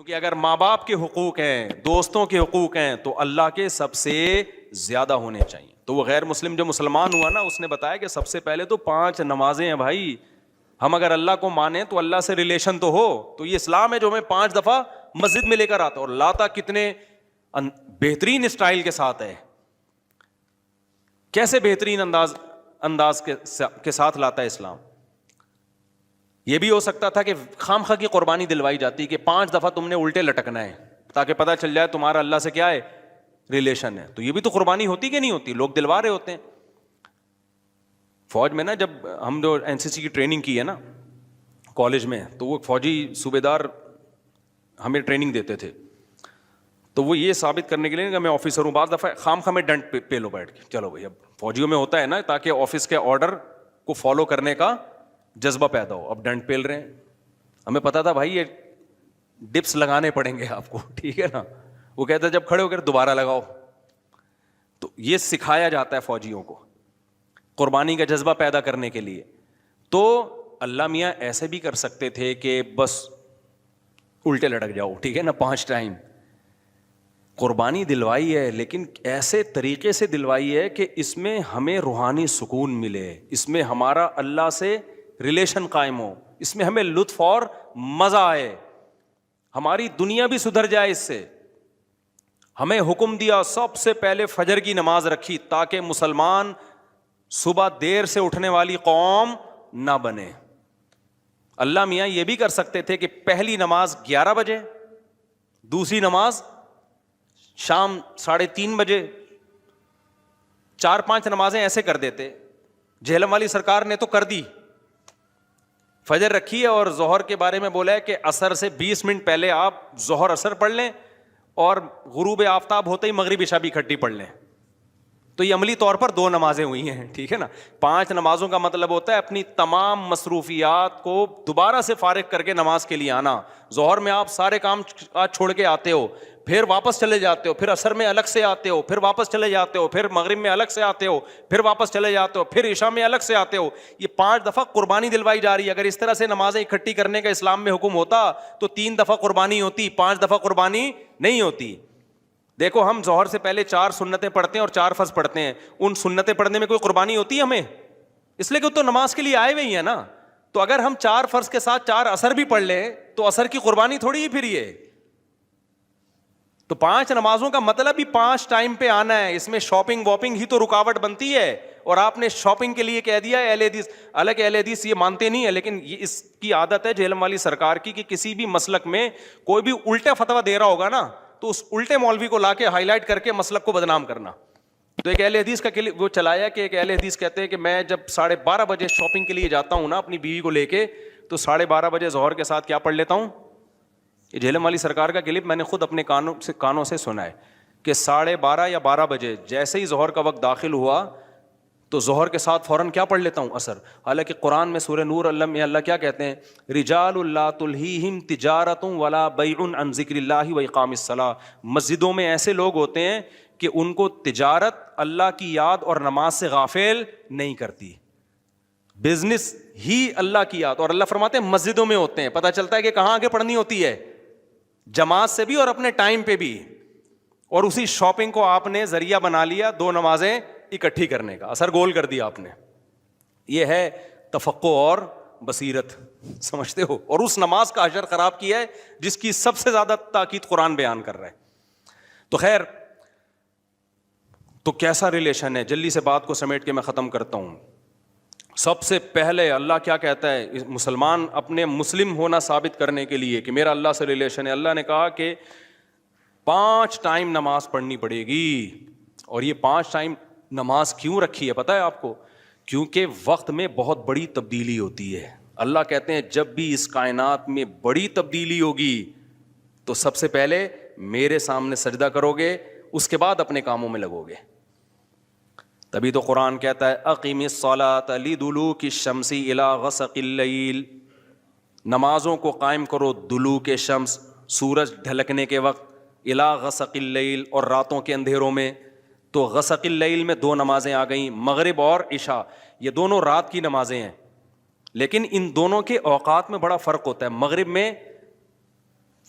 کیونکہ اگر ماں باپ کے حقوق ہیں, دوستوں کے حقوق ہیں, تو اللہ کے سب سے زیادہ ہونے چاہیے. تو وہ غیر مسلم جو مسلمان ہوا نا, اس نے بتایا کہ سب سے پہلے تو 5 نمازیں ہیں بھائی. ہم اگر اللہ کو مانیں تو اللہ سے ریلیشن تو ہو. تو یہ اسلام ہے جو ہمیں 5 دفعہ مسجد میں لے کر آتا, اور لاتا کتنے بہترین اسٹائل کے ساتھ ہے. کیسے بہترین انداز کے ساتھ لاتا ہے اسلام. یہ بھی ہو سکتا تھا کہ خام خواہ کی قربانی دلوائی جاتی کہ 5 دفعہ تم نے الٹے لٹکنا ہے تاکہ پتہ چل جائے تمہارا اللہ سے کیا ہے, ریلیشن ہے. تو یہ بھی تو قربانی ہوتی کہ نہیں ہوتی, لوگ دلوا رہے ہوتے ہیں. فوج میں نا, جب ہم جو این سی سی کی ٹریننگ کی ہے نا کالج میں, تو وہ فوجی صوبے دار ہمیں ٹریننگ دیتے تھے. تو وہ یہ ثابت کرنے کے لیے کہ میں آفیسر ہوں, بعض دفعہ خام خواہ میں ڈنڈ پہ لو بیٹھ کے, چلو بھائی. اب فوجیوں میں ہوتا ہے نا, تاکہ آفس کے آرڈر کو فالو کرنے کا جذبہ پیدا ہو. اب ڈنڈ پیل رہے ہیں, ہمیں پتا تھا بھائی یہ ڈپس لگانے پڑیں گے آپ کو, ٹھیک ہے نا. وہ کہتا ہے جب کھڑے ہو کر دوبارہ لگاؤ. تو یہ سکھایا جاتا ہے فوجیوں کو قربانی کا جذبہ پیدا کرنے کے لیے. تو اللہ میاں ایسے بھی کر سکتے تھے کہ بس الٹے لٹک جاؤ, ٹھیک ہے نا, 5 ٹائم. قربانی دلوائی ہے, لیکن ایسے طریقے سے دلوائی ہے کہ اس میں ہمیں روحانی سکون ملے, اس میں ہمارا اللہ سے ریلیشن قائم ہو, اس میں ہمیں لطف اور مزہ آئے, ہماری دنیا بھی سدھر جائے اس سے. ہمیں حکم دیا سب سے پہلے فجر کی نماز رکھی تاکہ مسلمان صبح دیر سے اٹھنے والی قوم نہ بنے. اللہ میاں یہ بھی کر سکتے تھے کہ پہلی نماز 11 بجے, دوسری نماز شام 3:30 بجے, 4-5 نمازیں ایسے کر دیتے. جہلم والی سرکار نے تو کر دی, فجر رکھی ہے اور ظہر کے بارے میں بولا ہے کہ عصر سے 20 منٹ پہلے آپ ظہر عصر پڑھ لیں, اور غروب آفتاب ہوتے ہی مغرب عشاء بھی اکٹھی پڑھ لیں. تو یہ عملی طور پر 2 نمازیں ہوئی ہیں, ٹھیک ہے نا. 5 نمازوں کا مطلب ہوتا ہے اپنی تمام مصروفیات کو دوبارہ سے فارغ کر کے نماز کے لیے آنا. ظہر میں آپ سارے کام چھوڑ کے آتے ہو, پھر واپس چلے جاتے ہو, پھر عصر میں الگ سے آتے ہو, پھر واپس چلے جاتے ہو, پھر مغرب میں الگ سے آتے ہو, پھر واپس چلے جاتے ہو, پھر عشاء میں الگ سے آتے ہو. یہ 5 دفعہ قربانی دلوائی جا رہی ہے. اگر اس طرح سے نمازیں اکٹھی کرنے کا اسلام میں حکم ہوتا تو 3 دفعہ قربانی ہوتی, 5 دفعہ قربانی نہیں ہوتی. دیکھو ہم ظہر سے پہلے 4 سنتیں پڑھتے ہیں اور 4 فرض پڑھتے ہیں. ان سنتیں پڑھنے میں کوئی قربانی ہوتی ہے ہمیں؟ اس لیے کہ تو نماز کے لیے آئے ہوئے ہی ہیں نا. تو اگر ہم 4 فرض کے ساتھ 4 عصر بھی پڑھ لیں تو عصر کی قربانی تھوڑی ہی پھر یہ. تو 5 نمازوں کا مطلب ہی 5 ٹائم پہ آنا ہے. اس میں شاپنگ واپنگ ہی تو رکاوٹ بنتی ہے, اور آپ نے شاپنگ کے لیے کہہ دیا ہے اہل حدیث. حالانکہ اہل حدیث یہ مانتے نہیں ہے, لیکن یہ اس کی عادت ہے جہلم والی سرکار کی کہ کسی بھی مسلک میں کوئی بھی الٹا فتویٰ دے رہا ہوگا نا, تو اس الٹے مولوی کو لا کے ہائی لائٹ کر کے مسلک کو بدنام کرنا. تو ایک اہل حدیث کا وہ چلایا کہ ایک اہل حدیث کہتے ہیں کہ میں جب 12:30 بجے شاپنگ کے لیے جاتا ہوں نا اپنی بیوی کو لے کے, تو 12:30 بجے ظہر کے ساتھ کیا پڑھ لیتا ہوں. یہ جہلم والی سرکار کا کلپ میں نے خود اپنے کانوں سے سنا ہے کہ 12:30 یا 12 بجے جیسے ہی ظہر کا وقت داخل ہوا تو ظہر کے ساتھ فوراً کیا پڑھ لیتا ہوں, عصر. حالانکہ قرآن میں سورہ نور اللہ کیا کہتے ہیں, رجال لا تلہیہم تجارت ولا بیع عن ذکر اللہ و اقام الصلاۃ. مسجدوں میں ایسے لوگ ہوتے ہیں کہ ان کو تجارت اللہ کی یاد اور نماز سے غافل نہیں کرتی, بزنس ہی اللہ کی یاد. اور اللہ فرماتے ہیں مسجدوں میں ہوتے ہیں. پتہ چلتا ہے کہ کہاں آگے پڑھنی ہوتی ہے, جماعت سے بھی اور اپنے ٹائم پہ بھی. اور اسی شاپنگ کو آپ نے ذریعہ بنا لیا 2 نمازیں اکٹھی کرنے کا, اثر گول کر دیا آپ نے. یہ ہے تفقع اور بصیرت, سمجھتے ہو. اور اس نماز کا اجر خراب کیا ہے جس کی سب سے زیادہ تاکید قرآن بیان کر رہا ہے. تو خیر, تو کیسا ریلیشن ہے, جلدی سے بات کو سمیٹ کے میں ختم کرتا ہوں. سب سے پہلے اللہ کیا کہتا ہے, مسلمان اپنے مسلم ہونا ثابت کرنے کے لیے کہ میرا اللہ سے ریلیشن ہے, اللہ نے کہا کہ 5 ٹائم نماز پڑھنی پڑے گی. اور یہ 5 ٹائم نماز کیوں رکھی ہے پتہ ہے آپ کو؟ کیونکہ وقت میں بہت بڑی تبدیلی ہوتی ہے. اللہ کہتے ہیں جب بھی اس کائنات میں بڑی تبدیلی ہوگی تو سب سے پہلے میرے سامنے سجدہ کرو گے, اس کے بعد اپنے کاموں میں لگو گے. تبھی تو قرآن کہتا ہے اقیم الصلاۃ لدلوک الشمس الی غسق اللیل, نمازوں کو قائم کرو دلوک شمس, سورج ڈھلکنے کے وقت, الی غسق اللیل, اور راتوں کے اندھیروں میں. تو غسق اللیل میں 2 نمازیں آ گئیں, مغرب اور عشاء. یہ دونوں رات کی نمازیں ہیں, لیکن ان دونوں کے اوقات میں بڑا فرق ہوتا ہے. مغرب میں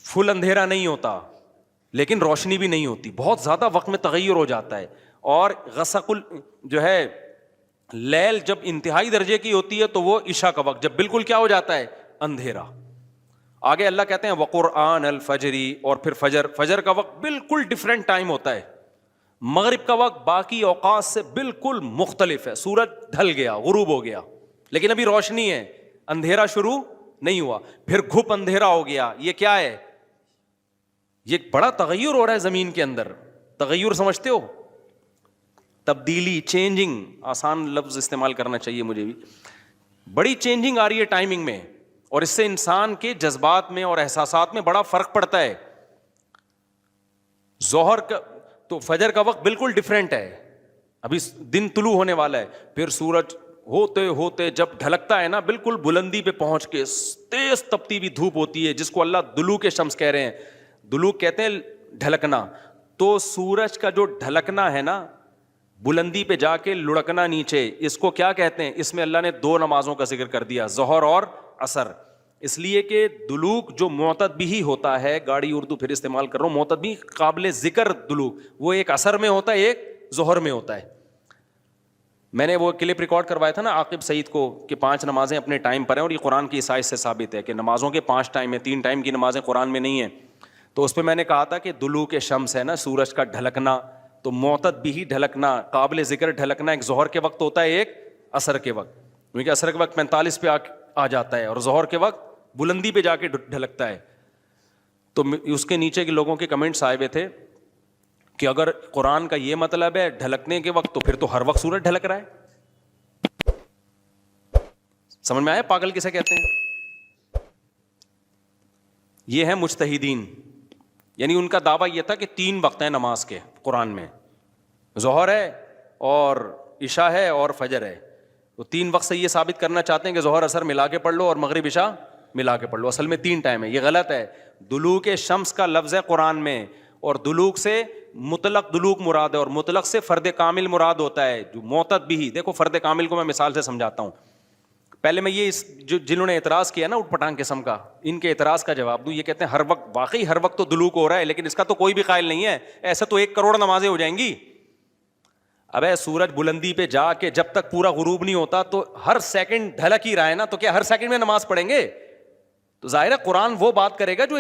فل اندھیرا نہیں ہوتا لیکن روشنی بھی نہیں ہوتی, بہت زیادہ وقت میں تغیر ہو جاتا ہے. اور غسق جو ہے لیل جب انتہائی درجے کی ہوتی ہے تو وہ عشاء کا وقت, جب بالکل کیا ہو جاتا ہے, اندھیرا. آگے اللہ کہتے ہیں وقرآن الفجری, اور پھر فجر کا وقت بالکل ڈفرینٹ ٹائم ہوتا ہے. مغرب کا وقت باقی اوقات سے بالکل مختلف ہے. سورج ڈھل گیا, غروب ہو گیا, لیکن ابھی روشنی ہے, اندھیرا شروع نہیں ہوا. پھر گھپ اندھیرا ہو گیا. یہ کیا ہے؟ یہ بڑا تغیر ہو رہا ہے زمین کے اندر. تغیر سمجھتے ہو؟ تبدیلی, چینجنگ, آسان لفظ استعمال کرنا چاہیے مجھے بھی. بڑی چینجنگ آ رہی ہے ٹائمنگ میں, اور اس سے انسان کے جذبات میں اور احساسات میں بڑا فرق پڑتا ہے. ظہر کا تو فجر کا وقت بالکل ڈفرینٹ ہے, ابھی دن طلوع ہونے والا ہے. پھر سورج ہوتے ہوتے جب ڈھلکتا ہے نا, بالکل بلندی پہ پہنچ کے تیز تپتی ہوئی دھوپ ہوتی ہے, جس کو اللہ دلوک شمس کہہ رہے ہیں. دلوک کہتے ہیں ڈھلکنا. تو سورج کا جو ڈھلکنا ہے نا, بلندی پہ جا کے لڑکنا نیچے, اس کو کیا کہتے ہیں؟ اس میں اللہ نے 2 نمازوں کا ذکر کر دیا, ظہر اور عصر. اس لیے کہ دلوک جو معتد بھی ہوتا ہے, گاڑی اردو پھر استعمال کر رہا ہوں, معتد بھی قابل ذکر دلوک, وہ ایک عصر میں ہوتا ہے, ایک ظہر میں ہوتا ہے. میں نے وہ کلپ ریکارڈ کروایا تھا نا عاقب سعید کو, کہ 5 نمازیں اپنے ٹائم پر ہیں, اور یہ قرآن کی عیسائی سے ثابت ہے کہ نمازوں کے 5 ٹائم ہیں, 3 ٹائم کی نمازیں قرآن میں نہیں ہیں. تو اس پہ میں نے کہا تھا کہ دلوک شمس ہے نا, سورج کا ڈھلکنا, تو معتد بھی ڈھلکنا, قابل ذکر ڈھلکنا ایک ظہر کے وقت ہوتا ہے, ایک عصر کے وقت. کیونکہ عصر کے وقت 45 پہ آ جاتا ہے, اور ظہر کے وقت بلندی پہ جا کے ڈھلکتا ہے. تو اس کے نیچے کے لوگوں کے کمنٹس آئے ہوئے تھے کہ اگر قرآن کا یہ مطلب ہے ڈھلکنے کے وقت, تو پھر تو ہر وقت سورج ڈھلک رہا ہے. سمجھ میں آیا پاگل کسے کہتے ہیں؟ یہ ہے مجتہدین, یعنی ان کا دعویٰ یہ تھا کہ 3 وقت ہیں نماز کے قرآن میں, ظہر ہے اور عشاء ہے اور فجر ہے. تو 3 وقت سے یہ ثابت کرنا چاہتے ہیں کہ ظہر عصر ملا کے پڑھ لو اور مغرب عشاء ملا کے پڑھ لو. اصل میں 3 ٹائم ہے, یہ غلط ہے. دلوک شمس کا لفظ ہے قرآن میں, اور دلوک سے مطلق دلوک مراد ہے, اور مطلق سے فرد کامل مراد ہوتا ہے, جو معتد بھی. دیکھو فرد کامل کو میں مثال سے سمجھاتا ہوں. پہلے میں یہ جنہوں نے اعتراض کیا نا اٹھ پٹانگ قسم کا, ان کے اعتراض کا جواب دوں. یہ کہتے ہیں ہر وقت, واقعی ہر وقت تو دلوک ہو رہا ہے, لیکن اس کا تو کوئی بھی قائل نہیں ہے. ایسا تو 1 کروڑ نمازیں ہو جائیں گی. ابے سورج بلندی پہ جا کے جب تک پورا غروب نہیں ہوتا تو ہر سیکنڈ ڈھلک ہی رہا ہے نا, تو کیا ہر سیکنڈ میں نماز پڑھیں گے؟ تو ظاہر ہے قرآن وہ بات کرے گا جو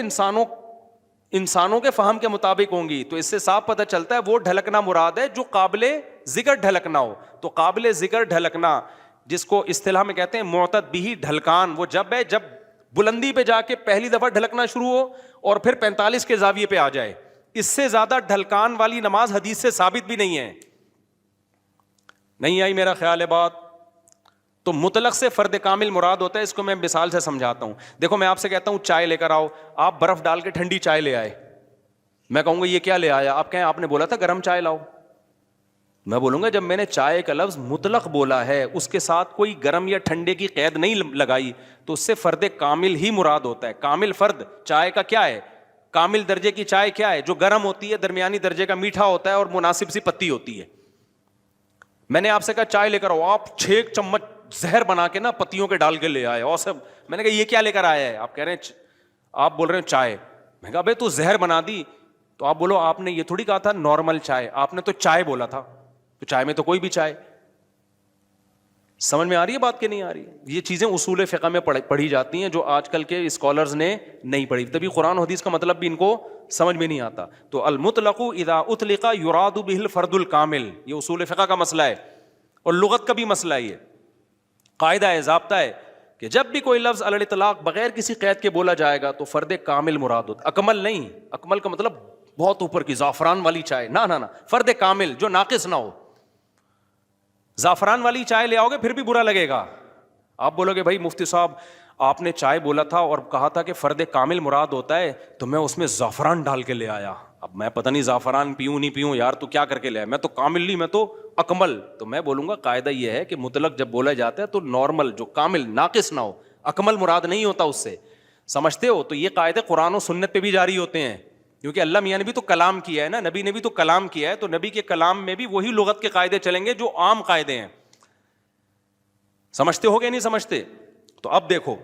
انسانوں کے فہم کے مطابق ہوں گی. تو اس سے صاف پتہ چلتا ہے وہ ڈھلکنا مراد ہے جو قابل ذکر ڈھلکنا ہو. تو قابل ذکر ڈھلکنا, جس کو اصطلاح میں کہتے ہیں معتد بھی ڈھلکان, وہ جب ہے جب بلندی پہ جا کے پہلی دفعہ ڈھلکنا شروع ہو اور پھر 45 کے زاویے پہ آ جائے. اس سے زیادہ ڈھلکان والی نماز حدیث سے ثابت بھی نہیں ہے. نہیں آئی میرا خیال ہے بات؟ تو مطلق سے فرد کامل مراد ہوتا ہے. اس کو میں مثال سے سمجھاتا ہوں. دیکھو میں آپ سے کہتا ہوں چائے لے کر آؤ, آپ برف ڈال کے ٹھنڈی چائے لے آئے, میں کہوں گا یہ کیا لے آیا؟ آپ کہیں آپ نے بولا تھا گرم چائے لاؤ. میں بولوں گا جب میں نے چائے کا لفظ مطلق بولا ہے, اس کے ساتھ کوئی گرم یا ٹھنڈے کی قید نہیں لگائی, تو اس سے فرد کامل ہی مراد ہوتا ہے. کامل فرد چائے کا کیا ہے؟ کامل درجے کی چائے کیا ہے؟ جو گرم ہوتی ہے, درمیانی درجے کا میٹھا ہوتا ہے اور مناسب سی پتی ہوتی ہے. میں نے آپ سے کہا چائے لے کر آؤ, آپ 6 چمچ زہر بنا کے نا پتیوں کے ڈال کے لے آئے, اور سب میں نے کہا یہ کیا لے کر آیا ہے؟ آپ کہہ رہے ہیں, آپ بول رہے ہیں چائے. میں کہا بھائی تو زہر بنا دی, تو آپ بولو آپ نے یہ تھوڑی کہا تھا نارمل چائے, آپ نے تو چائے بولا تھا, تو چائے میں تو کوئی بھی چائے. سمجھ میں آ رہی ہے بات کہ نہیں آ رہی؟ یہ چیزیں اصول فقہ میں پڑھی جاتی ہیں جو آج کل کے اسکالرز نے نہیں پڑھی, تبھی قرآن و حدیث کا مطلب بھی ان کو سمجھ میں نہیں آتا. تو المطلق اذا اطلق یراد به الفرد الکامل, یہ اصول فقہ کا مسئلہ ہے اور لغت کا بھی مسئلہ ہے. یہ قاعدہ ہے, ضابطہ ہے کہ جب بھی کوئی لفظ علی الاطلاق بغیر کسی قید کے بولا جائے گا تو فرد کامل مراد ہوتا. اکمل نہیں, اکمل کا مطلب بہت اوپر کی زعفران والی چائے, نہ فرد کامل جو ناقص نہ ہو. زعفران والی چائے لے آؤ گے پھر بھی برا لگے گا. آپ بولو گے بھائی مفتی صاحب آپ نے چائے بولا تھا اور کہا تھا کہ فرد کامل مراد ہوتا ہے, تو میں اس میں زعفران ڈال کے لے آیا. اب میں پتہ نہیں زعفران پیوں نہیں پیوں یار, تو کیا کر کے لے آیا؟ میں تو کامل نہیں, میں تو اکمل. تو میں بولوں گا قاعدہ یہ ہے کہ مطلق جب بولا جاتا ہے تو نارمل جو کامل ناقص نہ ہو, اکمل مراد نہیں ہوتا اس سے. سمجھتے ہو؟ تو یہ قاعدے قرآن و سنت پہ بھی جاری ہوتے ہیں, کیونکہ اللہ میاں نے بھی تو کلام کیا ہے نا, نبی نے بھی تو کلام کیا ہے, تو نبی کے کلام میں بھی وہی لغت کے قاعدے چلیں گے جو عام قاعدے ہیں. سمجھتے ہو گے نہیں سمجھتے؟ تو اب دیکھو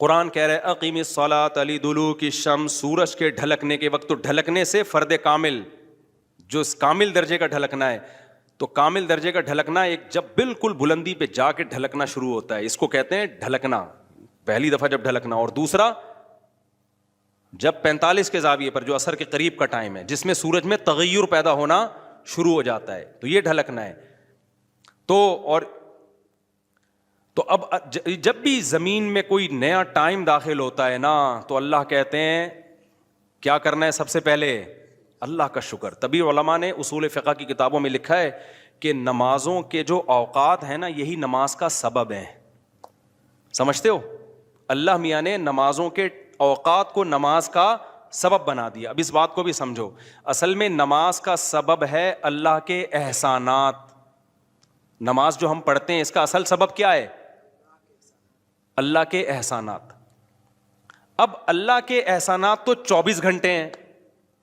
قرآن کہہ رہے اقیم الصلاۃ لدلوک الشمس، سورج کے ڈھلکنے کے وقت، تو ڈھلکنے سے فرد کامل جو کامل درجے کا ڈھلکنا ہے، تو کامل درجے کا ڈھلکنا ایک جب بالکل بلندی پہ جا کے ڈھلکنا شروع ہوتا ہے، اس کو کہتے ہیں ڈھلکنا، پہلی دفعہ جب ڈھلکنا، اور دوسرا جب 45 کے زاویے پر جو عصر کے قریب کا ٹائم ہے جس میں سورج میں تغیر پیدا ہونا شروع ہو جاتا ہے، تو یہ ڈھلکنا ہے۔ تو اب جب بھی زمین میں کوئی نیا ٹائم داخل ہوتا ہے نا، تو اللہ کہتے ہیں کیا کرنا ہے؟ سب سے پہلے اللہ کا شکر۔ تبھی علماء نے اصول فقہ کی کتابوں میں لکھا ہے کہ نمازوں کے جو اوقات ہیں نا، یہی نماز کا سبب ہے۔ سمجھتے ہو؟ اللہ میاں نے نمازوں کے اوقات کو نماز کا سبب بنا دیا۔ اب اس بات کو بھی سمجھو، اصل میں نماز کا سبب ہے اللہ کے احسانات۔ نماز جو ہم پڑھتے ہیں اس کا اصل سبب کیا ہے؟ اللہ کے احسانات۔ اب اللہ کے احسانات تو 24 گھنٹے ہیں،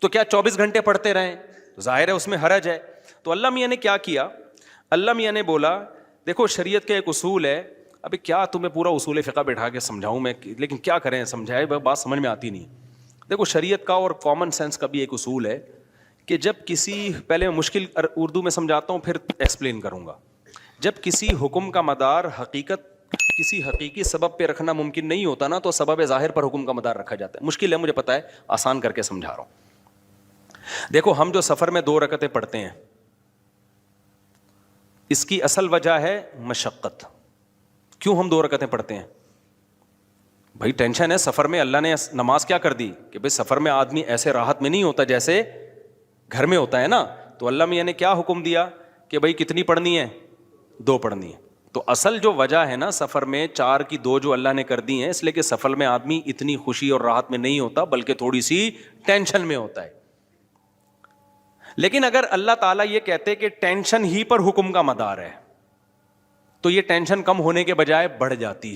تو کیا 24 گھنٹے پڑھتے رہیں؟ ظاہر ہے اس میں حرج ہے۔ تو اللہ میاں نے کیا کیا؟ اللہ میاں نے بولا دیکھو شریعت کا ایک اصول ہے، ابھی کیا تمہیں پورا اصول فقہ بٹھا کے سمجھاؤں میں، لیکن کیا کریں، سمجھائے بات سمجھ میں آتی نہیں۔ دیکھو شریعت کا اور کامن سینس کا بھی ایک اصول ہے کہ جب کسی، پہلے میں مشکل اردو میں سمجھاتا ہوں پھر ایکسپلین کروں گا، جب کسی حکم کا مدار کسی حقیقی سبب پہ رکھنا ممکن نہیں ہوتا نا، تو سبب ظاہر پر حکم کا مدار رکھا جاتا ہے۔ مشکل ہے مجھے پتا ہے، آسان کر کے سمجھا رہا ہوں۔ دیکھو ہم جو سفر میں 2 رکعتیں پڑھتے ہیں، اس کی اصل وجہ ہے مشقت۔ کیوں ہم 2 رکعتیں پڑھتے ہیں؟ بھائی ٹینشن ہے سفر میں، اللہ نے نماز کیا کر دی کہ بھائی سفر میں آدمی ایسے راحت میں نہیں ہوتا جیسے گھر میں ہوتا ہے نا، تو اللہ میاں نے کیا حکم دیا کہ بھائی کتنی پڑھنی ہے؟ 2 پڑھنی ہے۔ تو اصل جو وجہ ہے نا سفر میں 4 کی 2 جو اللہ نے کر دی ہیں، اس لیے کہ سفر میں آدمی اتنی خوشی اور راحت میں نہیں ہوتا بلکہ تھوڑی سی ٹینشن میں ہوتا ہے۔ لیکن اگر اللہ تعالیٰ یہ کہتے کہ ٹینشن ہی پر حکم کا مدار ہے، تو یہ ٹینشن کم ہونے کے بجائے بڑھ جاتی۔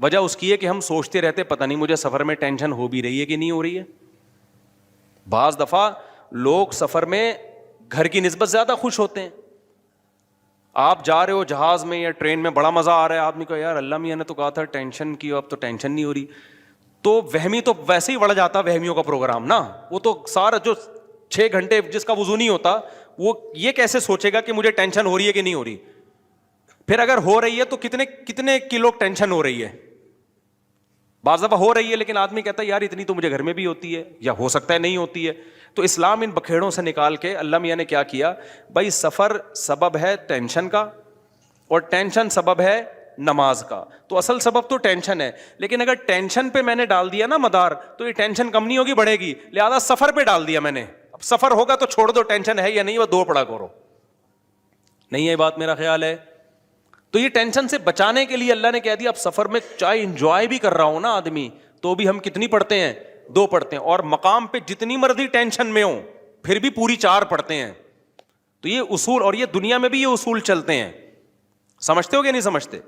وجہ اس کی ہے کہ ہم سوچتے رہتے پتہ نہیں مجھے سفر میں ٹینشن ہو بھی رہی ہے کہ نہیں ہو رہی ہے۔ بعض دفعہ لوگ سفر میں گھر کی نسبت زیادہ خوش ہوتے ہیں۔ آپ جا رہے ہو جہاز میں یا ٹرین میں، بڑا مزہ آ رہا ہے، آدمی کو یار اللہ میاں نے تو کہا تھا ٹینشن کی، اب تو ٹینشن نہیں ہو رہی، تو وہمی تو ویسے ہی بڑھ جاتا وہمیوں کا پروگرام نا۔ وہ تو سارا جو 6 گھنٹے جس کا وضو نہیں ہوتا، وہ یہ کیسے سوچے گا کہ مجھے ٹینشن ہو رہی ہے کہ نہیں ہو رہی؟ پھر اگر ہو رہی ہے تو کتنے کلو ٹینشن ہو رہی ہے؟ بعض دفعہ ہو رہی ہے لیکن آدمی کہتا ہے یار اتنی تو مجھے گھر میں بھی ہوتی ہے، یا ہو سکتا ہے نہیں ہوتی ہے۔ تو اسلام ان بکھیڑوں سے نکال کے اللہ میاں نے کیا کیا؟ بھائی سفر سبب ہے ٹینشن کا، اور ٹینشن سبب ہے نماز کا۔ تو اصل سبب تو ٹینشن ہے، لیکن اگر ٹینشن پہ میں نے ڈال دیا نا مدار، تو یہ ٹینشن کم نہیں ہوگی، بڑھے گی۔ لہذا سفر پہ ڈال دیا میں نے، اب سفر ہوگا تو چھوڑ دو، ٹینشن ہے یا نہیں وہ 2 پڑھا کرو۔ نہیں ہے بات، میرا خیال ہے۔ تو یہ ٹینشن سے بچانے کے لیے اللہ نے کہہ دیا اب سفر میں چاہے انجوائے بھی کر رہا ہوں نا آدمی، تو بھی ہم کتنی پڑھتے ہیں؟ 2 پڑھتے ہیں، اور مقام پہ جتنی مرضی ٹینشن میں ہوں پھر بھی پوری 4 پڑھتے ہیں۔ تو یہ اصول، اور یہ دنیا میں بھی یہ اصول چلتے ہیں، سمجھتے ہو کہ نہیں سمجھتے؟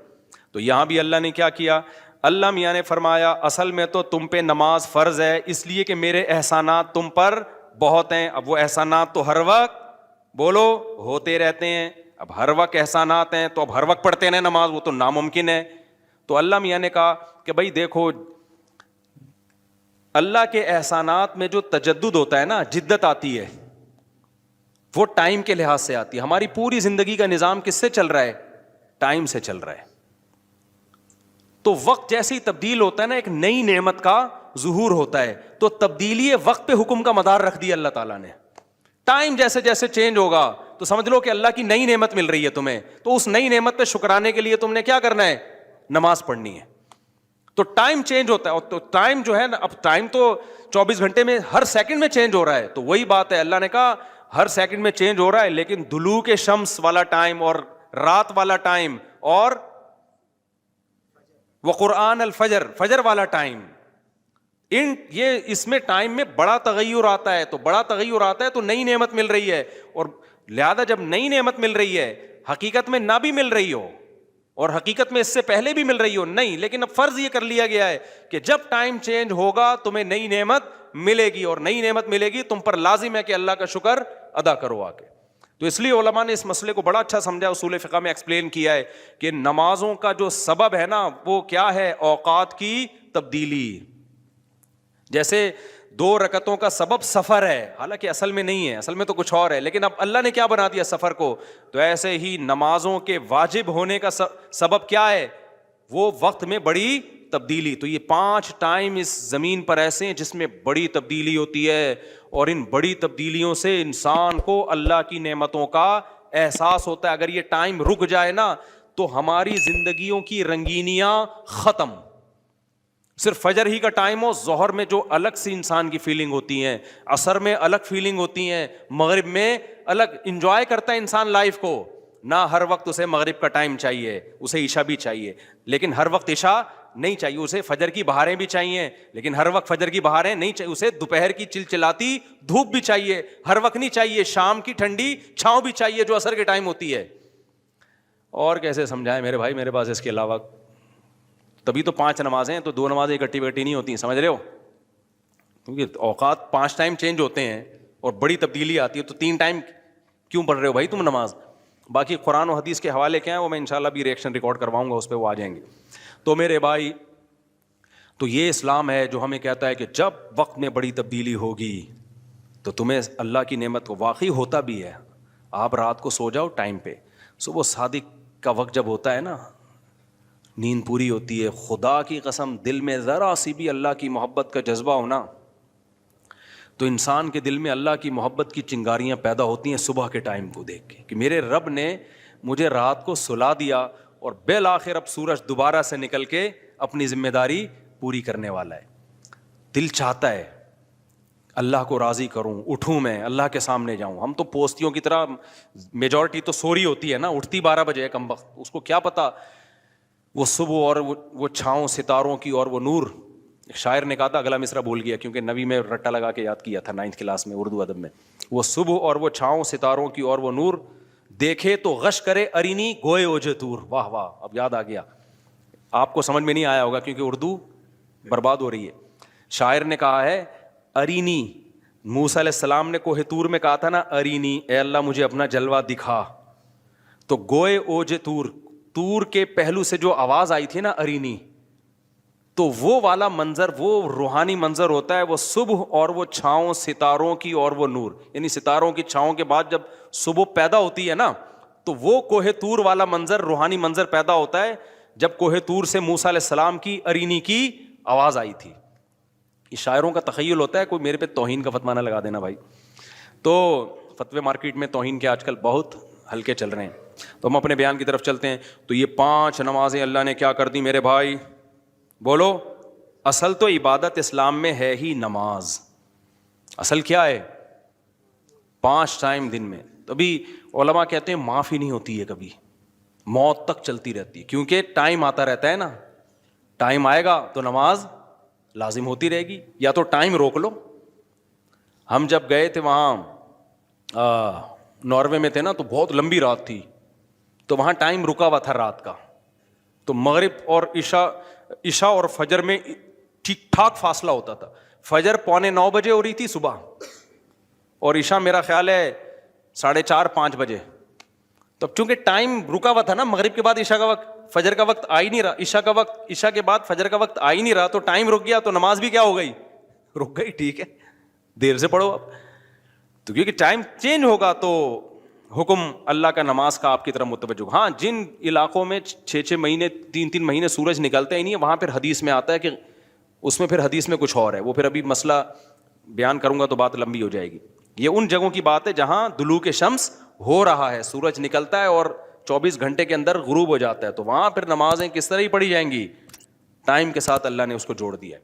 تو یہاں بھی اللہ نے کیا کیا؟ اللہ میاں نے فرمایا اصل میں تو تم پہ نماز فرض ہے اس لیے کہ میرے احسانات تم پر بہت ہیں۔ اب وہ احسانات تو ہر وقت بولو ہوتے رہتے ہیں، اب ہر وقت احسانات ہیں تو اب ہر وقت پڑھتے رہے نماز، وہ تو ناممکن ہے۔ تو اللہ میاں نے کہا کہ بھائی دیکھو اللہ کے احسانات میں جو تجدد ہوتا ہے نا، جدت آتی ہے، وہ ٹائم کے لحاظ سے آتی ہے۔ ہماری پوری زندگی کا نظام کس سے چل رہا ہے؟ ٹائم سے چل رہا ہے۔ تو وقت جیسے ہی تبدیل ہوتا ہے نا، ایک نئی نعمت کا ظہور ہوتا ہے، تو تبدیلی وقت پہ حکم کا مدار رکھ دیا اللہ تعالیٰ نے۔ ٹائم جیسے جیسے چینج ہوگا تو سمجھ لو کہ اللہ کی نئی نعمت مل رہی ہے تمہیں، تو اس نئی نعمت پہ شکرانے کے لیے تم نے کیا کرنا ہے؟ نماز پڑھنی ہے۔ تو ٹائم چینج ہوتا ہے، اور تو ٹائم جو ہے نا، اب ٹائم تو 24 گھنٹے میں ہر سیکنڈ میں چینج ہو رہا ہے، تو وہی بات ہے، اللہ نے کہا ہر سیکنڈ میں چینج ہو رہا ہے، لیکن دلوک شمس والا ٹائم اور رات والا ٹائم اور وقرآن الفجر، فجر والا ٹائم، یہ اس میں ٹائم میں بڑا تغیر آتا ہے۔ تو بڑا تغیر آتا ہے تو نئی نعمت مل رہی ہے، اور لہذا جب نئی نعمت مل رہی ہے، حقیقت میں نہ بھی مل رہی ہو اور حقیقت میں اس سے پہلے بھی مل رہی ہو نہیں، لیکن اب فرض یہ کر لیا گیا ہے کہ جب ٹائم چینج ہوگا تمہیں نئی نعمت ملے گی، اور نئی نعمت ملے گی تم پر لازم ہے کہ اللہ کا شکر ادا کرو آ کے۔ تو اس لیے علماء نے اس مسئلے کو بڑا اچھا سمجھا، اصول فقہ میں ایکسپلین کیا ہے کہ نمازوں کا جو سبب ہے نا وہ کیا ہے؟ اوقات کی تبدیلی. جیسے 2 رکعتوں کا سبب سفر ہے، حالانکہ اصل میں نہیں ہے، اصل میں تو کچھ اور ہے، لیکن اب اللہ نے کیا بنا دیا سفر کو. تو ایسے ہی نمازوں کے واجب ہونے کا سبب کیا ہے؟ وہ وقت میں بڑی تبدیلی. تو یہ 5 ٹائم اس زمین پر ایسے ہیں جس میں بڑی تبدیلی ہوتی ہے، اور ان بڑی تبدیلیوں سے انسان کو اللہ کی نعمتوں کا احساس ہوتا ہے. اگر یہ ٹائم رک جائے نا تو ہماری زندگیوں کی رنگینیاں ختم. صرف فجر ہی کا ٹائم ہو، ظہر میں جو الگ سی انسان کی فیلنگ ہوتی ہیں، عصر میں الگ فیلنگ ہوتی ہیں، مغرب میں الگ. انجوائے کرتا ہے انسان لائف کو، نہ ہر وقت اسے مغرب کا ٹائم چاہیے، اسے عشاء بھی چاہیے، لیکن ہر وقت عشاء نہیں چاہیے. اسے فجر کی بہاریں بھی چاہیے، لیکن ہر وقت فجر کی بہاریں نہیں چاہیے. اسے دوپہر کی چلچلاتی دھوپ بھی چاہیے، ہر وقت نہیں چاہیے. شام کی ٹھنڈی چھاؤں بھی چاہیے جو عصر کے ٹائم ہوتی ہے. اور کیسے سمجھائیں میرے بھائی، میرے پاس اس کے علاوہ تبھی تو 5 نمازیں، تو 2 نمازیں اکٹھی نہیں ہوتی، سمجھ رہے ہو؟ کیونکہ اوقات 5 ٹائم چینج ہوتے ہیں اور بڑی تبدیلی آتی ہے، تو 3 ٹائم کیوں پڑھ رہے ہو بھائی تم نماز؟ باقی قرآن و حدیث کے حوالے کیا ہیں وہ میں انشاءاللہ بھی ریئیکشن ریکارڈ کرواؤں گا، اس پہ وہ آ جائیں گے. تو میرے بھائی، تو یہ اسلام ہے جو ہمیں کہتا ہے کہ جب وقت میں بڑی تبدیلی ہوگی تو تمہیں اللہ کی نعمت کو واقعی ہوتا بھی ہے. آپ رات کو سو جاؤ ٹائم پہ، صبح صادق کا وقت جب ہوتا ہے نا، نیند پوری ہوتی ہے. خدا کی قسم دل میں ذرا سی بھی اللہ کی محبت کا جذبہ ہونا تو انسان کے دل میں اللہ کی محبت کی چنگاریاں پیدا ہوتی ہیں صبح کے ٹائم کو دیکھ کے کہ میرے رب نے مجھے رات کو سلا دیا اور بالآخر اب سورج دوبارہ سے نکل کے اپنی ذمہ داری پوری کرنے والا ہے. دل چاہتا ہے اللہ کو راضی کروں، اٹھوں، میں اللہ کے سامنے جاؤں. ہم تو پوستیوں کی طرح، میجورٹی تو سو رہی ہوتی ہے نا، اٹھتی 12 بجے ہے کم وقت، اس کو کیا پتا وہ صبح اور وہ چھاؤں ستاروں کی اور وہ نور. شاعر نے کہا تھا، اگلا مصرع بھول گیا کیونکہ نبی میں رٹا لگا کے یاد کیا تھا 9th کلاس میں اردو ادب میں. وہ صبح اور وہ چھاؤں ستاروں کی اور وہ نور، دیکھے تو غش کرے ارینی گوئے اوجے تور. واہ واہ، اب یاد آ گیا. آپ کو سمجھ میں نہیں آیا ہوگا کیونکہ اردو برباد ہو رہی ہے. شاعر نے کہا ہے ارینی، موسیٰ علیہ السلام نے کوہ طور میں کہا تھا نا ارینی، اے اللہ مجھے اپنا جلوہ دکھا. تو گوئے اوجے تور، تور کے پہلو سے جو آواز آئی تھی نا ارینی، تو وہ والا منظر، وہ روحانی منظر ہوتا ہے. وہ صبح اور وہ چھاؤں ستاروں کی اور وہ نور، یعنی ستاروں کی چھاؤں کے بعد جب صبح پیدا ہوتی ہے نا تو وہ کوہ طور والا منظر، روحانی منظر پیدا ہوتا ہے جب کوہ طور سے موسیٰ علیہ السلام کی ارینی کی آواز آئی تھی. یہ شاعروں کا تخیل ہوتا ہے، کوئی میرے پہ توہین کا فتویٰ نہ لگا دینا بھائی. تو فتوے مارکیٹ میں توہین کے آج کل بہت ہلکے چل رہے ہیں. تو ہم اپنے بیان کی طرف چلتے ہیں. تو یہ 5 نمازیں اللہ نے کیا کر دی میرے بھائی؟ بولو. اصل تو عبادت اسلام میں ہے ہی نماز. اصل کیا ہے؟ 5 ٹائم دن میں. تبھی علماء کہتے ہیں معاف ہی نہیں ہوتی ہے کبھی، موت تک چلتی رہتی ہے، کیونکہ ٹائم آتا رہتا ہے نا. ٹائم آئے گا تو نماز لازم ہوتی رہے گی، یا تو ٹائم روک لو. ہم جب گئے تھے وہاں ناروے میں تھے نا، تو بہت لمبی رات تھی، تو وہاں ٹائم رکا ہوا تھا رات کا. تو مغرب اور عشاء اور فجر میں ٹھیک ٹھاک فاصلہ ہوتا تھا. فجر 8:45 بجے ہو رہی تھی صبح، اور عشاء میرا خیال ہے 4:30-5 بجے. تب چونکہ ٹائم رکا ہوا تھا نا، مغرب کے بعد عشاء کا وقت، فجر کا وقت آ ہی نہیں رہا، عشاء کا وقت، عشاء کے بعد فجر کا وقت آ ہی نہیں رہا، تو ٹائم رک گیا، تو نماز بھی کیا ہو گئی؟ رک گئی. ٹھیک ہے، دیر سے پڑھو اب. تو کیونکہ ٹائم چینج ہوگا تو حکم اللہ کا نماز کا آپ کی طرف متوجہ. ہاں، جن علاقوں میں 6 مہینے 3 مہینے سورج نکلتا ہی نہیں ہے، وہاں پھر حدیث میں آتا ہے کہ اس میں پھر حدیث میں کچھ اور ہے، وہ پھر ابھی مسئلہ بیان کروں گا تو بات لمبی ہو جائے گی. یہ ان جگہوں کی بات ہے جہاں دلوک شمس ہو رہا ہے، سورج نکلتا ہے اور 24 گھنٹے کے اندر غروب ہو جاتا ہے، تو وہاں پھر نمازیں کس طرح ہی پڑھی جائیں گی؟ ٹائم کے ساتھ اللہ نے اس کو جوڑ دیا ہے.